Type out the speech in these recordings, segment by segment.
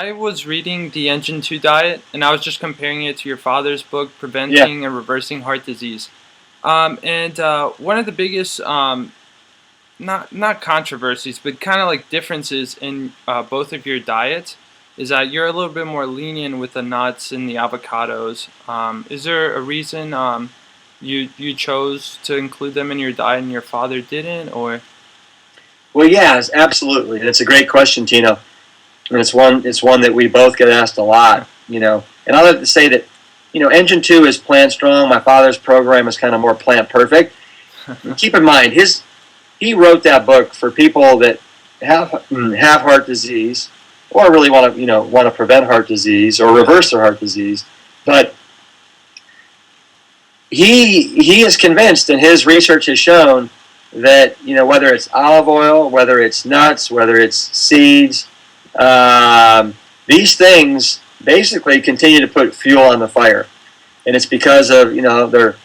I was reading the Engine 2 diet, and I was just comparing it to your father's book, Yeah. Preventing and Reversing Heart Disease. And one of the biggest, not controversies, but kind of like differences in both of your diets is that you're a little bit more lenient with the nuts and the avocados. Is there a reason you chose to include them in your diet and your father didn't, or? Well, yes, absolutely. And it's a great question, Tino. And it's one that we both get asked a lot, And I like to say that, Engine 2 is plant strong. My father's program is kind of more plant perfect. And keep in mind, he wrote that book for people that have heart disease, or really want to prevent heart disease or reverse their heart disease. But he is convinced, and his research has shown that whether it's olive oil, whether it's nuts, whether it's seeds, these things basically continue to put fuel on the fire, and it's because of they're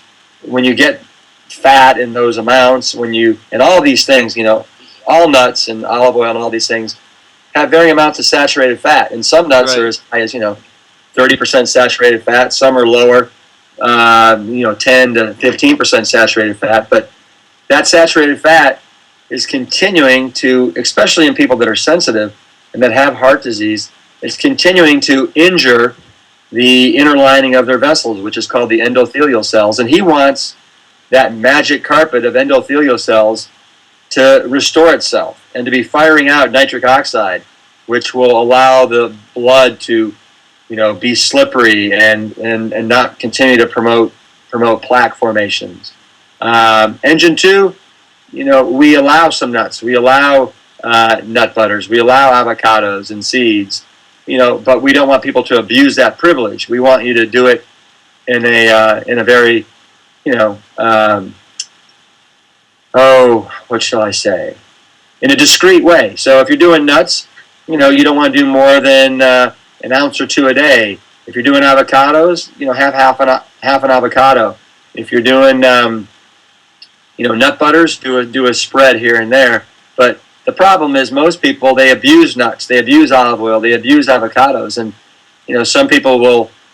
when you get fat in those amounts, and all these things, all nuts and olive oil and all these things have varying amounts of saturated fat, and some nuts are as high as 30% saturated fat, some are lower, 10 to 15% saturated fat, but that saturated fat is continuing to, especially in people that are sensitive and that have heart disease, it's continuing to injure the inner lining of their vessels, which is called the endothelial cells. And he wants that magic carpet of endothelial cells to restore itself and to be firing out nitric oxide, which will allow the blood to, be slippery and not continue to promote plaque formations. Engine 2, we allow some nuts. We allow nut butters. We allow avocados and seeds, but we don't want people to abuse that privilege. We want you to do it in a very, what shall I say? In a discreet way. So if you're doing nuts, you don't want to do more than an ounce or two a day. If you're doing avocados, have half an avocado. If you're doing nut butters, do a spread here and there. But the problem is most people, they abuse nuts, they abuse olive oil, they abuse avocados, and some people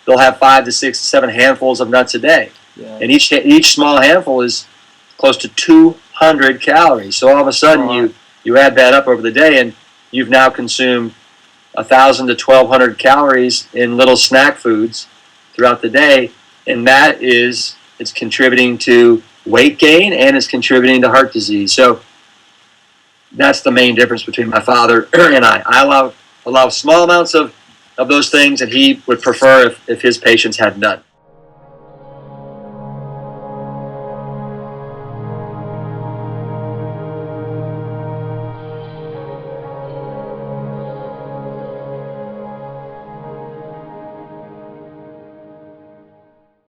they'll have 5 to 6 to 7 handfuls of nuts a day, and each small handful is close to 200 calories. So all of a sudden you add that up over the day, and you've now consumed 1,000 to 1,200 calories in little snack foods throughout the day, and it's contributing to weight gain, and it's contributing to heart disease. So that's the main difference between my father and I. I allow small amounts of those things, and he would prefer if his patients had none.